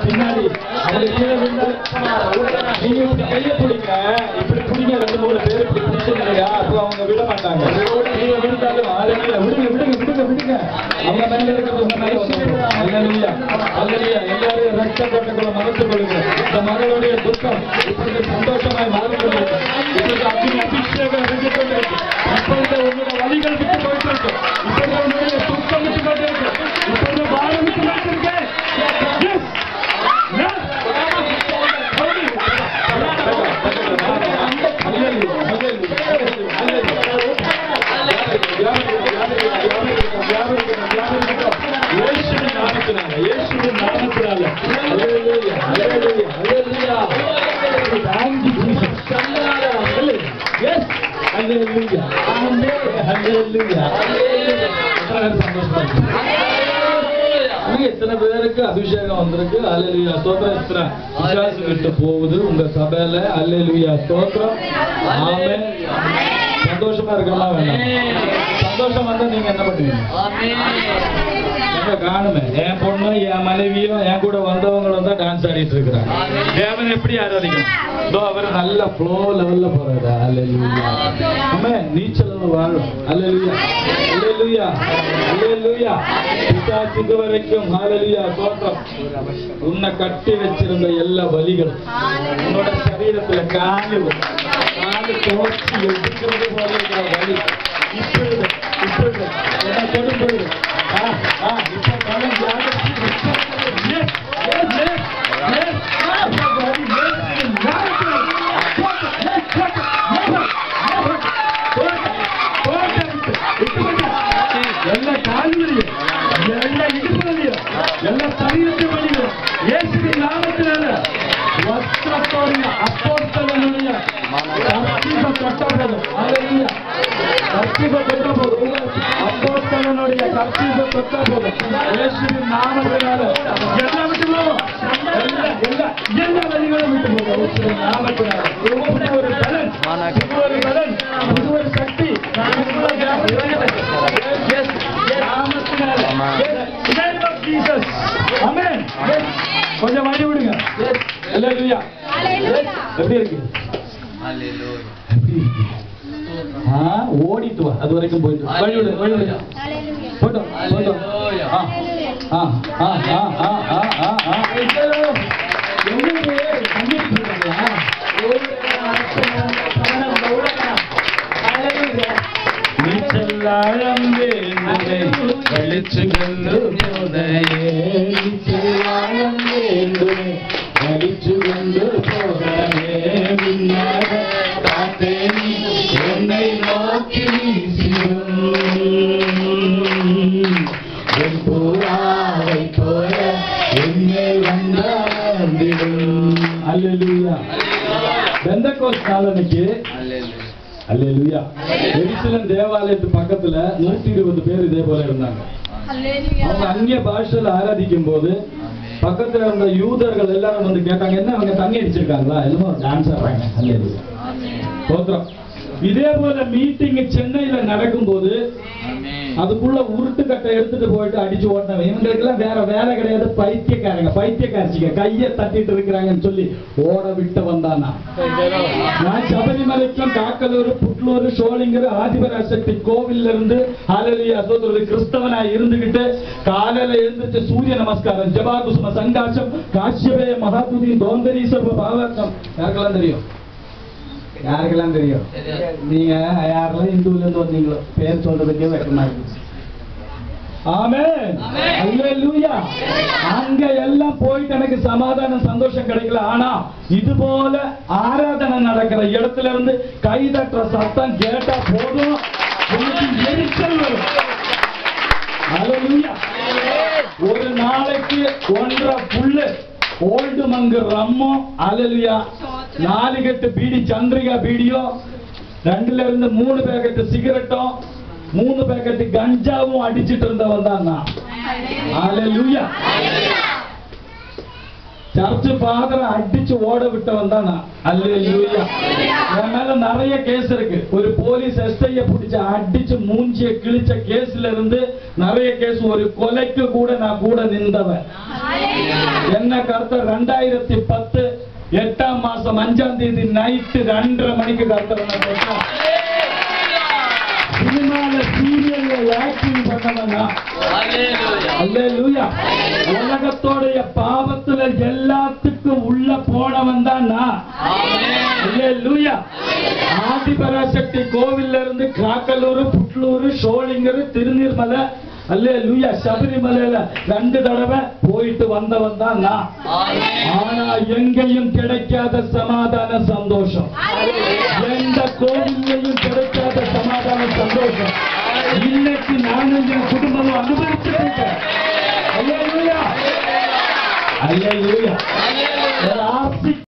பின்னாடி அவங்க கீழே விழுந்தா நீங்க இப்படி கையை பிடிங்க, இப்படி பிடிங்க, 2-3 பேர் இப்படி பிடிச்சிருந்தா அப்போ அவங்க விட மாட்டாங்க. நீங்க விழுந்தாலும் ஆளுநர் விடுங்க விடுங்க விடுங்க விடுங்க, அவங்க மேல இருக்கிறது உங்க மேல வந்துடும். அல்லேலூயா அல்லேலூயா. எல்லாரும் ரத்த கொட்டக்குள்ள மறைத்துக் கொள்ளுங்க. இந்த மகளுடைய துக்கம் இப்பொழுது சந்தோஷமாய் மாறிக்கொண்டிருக்கு. இப்பொழுது அபிஷேகம் இருந்து கொண்டிருக்கு. இப்பொழுது உங்களுடைய வழிகள் விட்டு போயிட்டு இருக்கு. இப்பொழுது உங்களுடைய துக்கம் விட்டு கொண்டு இருக்கு. இப்பொழுது பாரம் விட்டு போயிட்டு இருக்கு. எத்தனை பேருக்கு அபிஷேகம் வந்திருக்கு? அல்லேலூயா ஸ்தோத்திரம். விசுவாச விட்டு போகுது உங்க சபையில. அல்லேலூயா ஸ்தோத்திரம். ஆமென். சந்தோஷமா இருக்கமா வேண்டாம்? சந்தோஷம் வந்தா நீங்க என்ன பண்ணுவீங்க? காணுமே என் பொண்ணு என் மனைவியும் என் கூட வந்தவங்களும் தான் டான்ஸ் ஆடிட்டு இருக்கிறாங்க. தேவன் எப்படி ஆராதிக்கணும்? அவர் நல்ல ஃப்ளோ லெவல்ல போறாரு. அல்லேலூயா. ஆமென். நீச்சல் வாழும். அல்லேலூயா அல்லேலூயா அல்லேலூயா. பிசாசுக்கு வரைக்கும் அல்லேலூயா ஸ்தோத்திரம். உன்னை கட்டி வச்சிருந்த எல்லா வலிகளும் உன்னோட சரீரத்துல காலு தோச்சி எடுக்கிறது போல இருக்கிற வலி இப்பொழுது இப்பொழுது கொடுப்பது இப்ப பணம் எல்லா கால்வழியும் எல்லா இடுப்புகளையும் எல்லா சரீரத்து வழியும் இயேசுவின் நாமத்தினால வஸ்திரத்தோடைய அப்போஸ்தலனுடைய கர்த்தீப தொட்டபோது அல்லேலூயா கர்த்தீப தொட்டபோது அப்போஸ்தலனுடைய கர்த்தீப தொட்டபோது இயேசுவின் நாமத்தினால எல்லாம் விட்டு போகும். எல்லா வழிகளும் விட்டு போகும் இயேசுவின் நாமத்தினால. இது ஒரு பலன், இது ஒரு பலன், இது ஒரு சக்தி கொஞ்சம் வழி விடுங்க. அல்லேலூயா. எப்படி இருக்கு? ஓடிட்டு வா, அது வரைக்கும் போயிட்டு வழி விடு வழி விடு போட்டோம் போட்டோம். நீச்சல்லாயம் வேண்டுமே வெளிச்சுகல்லு போதையே, நீச்சல்லாயம் வேண்டுமே வெளிச்சுகல்லு போதையே, விண்ணக காத்தே என்னை நோக்கி வீசிடும் என் புறாவை போல என்னை வந்திடும். அல்லேலூயா. பெந்தெகோஸ்து நாளன்னைக்கு அல்லேலூயா எருசலேம் தேவாலயத்து பக்கத்துல 120 பேர் இதே போல இருந்தாங்க. அவங்க அந்நிய பாஷையில ஆராதிக்கும் போது பக்கத்துல இருந்த யூதர்கள் எல்லாரும் வந்து கேட்டாங்க, என்ன அவங்க தண்ணி அடிச்சிருக்காங்களா? என்னமோ டான்ஸ் ஆடுறாங்க. அல்லேலூயா ஸ்தோத்திரம். இதே போல மீட்டிங் சென்னையில நடக்கும் போது அதுக்குள்ள உருட்டு கட்டை எடுத்துட்டு போயிட்டு அடிச்சு ஓட்டினவன். இவங்களுக்கு எல்லாம் வேற வேலை கிடையாது. பைத்தியக்காரங்க, பைத்தியக்காரச்சிங்க கையை தட்டிட்டு இருக்கிறாங்கன்னு சொல்லி ஓட விட்டு வந்தானா. நான் சபரிமலைக்கும் காக்கலூர், புட்லூர், சோளிங்கர், ஆதிபராசக்தி கோவில்ல இருந்து அல்லேலூயா ஸ்தோத்திரம் கிறிஸ்தவனா இருந்துகிட்டு காலையில எழுந்துட்டு சூரிய நமஸ்காரம், ஜபாகுசும சங்காசம், காஷ்யபே மகாதுதி, தோந்தரீஸ்வர பாவகம் யாருக்கெல்லாம் தெரியும்? யாருக்கெல்லாம் தெரியும்? நீங்க யாரெல்லாம் இந்துல இருந்து வந்தீங்களோ பேர் சொல்றதுக்கே வெக்கமா இருக்கு. ஆமென் அல்லேலூயா. அங்க எல்லாம் போயிட்டு எனக்கு சமாதானம் சந்தோஷம் கிடைக்கல. ஆனா இது போல ஆராதனை நடக்கிற இடத்துல இருந்து கைதட்டுற சத்தம் கேட்டா போதும், எரிச்சல் வரும். அல்லேலூயா. ஒரு நாளைக்கு 1.5 புல்லு ஓல்டு மங்கு ரம்மோ, அல்லேலூயா 4 கட்டு பீடி சந்திரிகா பீடியோ, 2ல இருந்து 3 பேக்கெட் சிகரெட்டும் 3 பேக்கெட் கஞ்சாவும் அடிச்சிட்டு இருந்தவன் தான் நான். அல்லேலூயா. சர்ச்சு ஃபாதரை அடிச்சு ஓட விட்டவன் தான் நான். அல்லேலூயா. என் மேல நிறைய கேஸ் இருக்கு. ஒரு போலீஸ் எஸ்ஐய பிடிச்ச அடிச்சு மூஞ்சிய கிழிச்ச கேஸ்ல இருந்து நிறைய கேஸ். ஒரு கொலைக்கு கூட நான் கூட நின்றவன். என்ன கர்த்தர் 2010 8ஆம் மாசம் 5ஆம் தேதி நைட்டு 2:30 மணிக்கு கர்த்தர் சினிமால சீரியல்ல ஆக்டிங் பண்ணவனா. அல்லேலூயா. உலகத்தோடைய பாவத்துல எல்லாத்துக்கும் உள்ள போனவன் தான் நான். அல்லேலூயா. ஆதிபராசக்தி கோவில்ல இருந்து காக்கலூர், புட்லூர், சோளிங்கர், திருநீர்மலை, அல்லேலூயா, சபரிமலையில 2 தடவை போயிட்டு வந்தவன் தான் நான். ஆனா எங்கேயும் கிடைக்காத சமாதான சந்தோஷம், எந்த கோவிலையும் கிடைக்காத சமாதான சந்தோஷம் இன்னைக்கு நானும் என் குடும்பமும் அனுபவிச்சுட்டு இருக்கேன். அல்லேலூயா. அல்லேலூயா.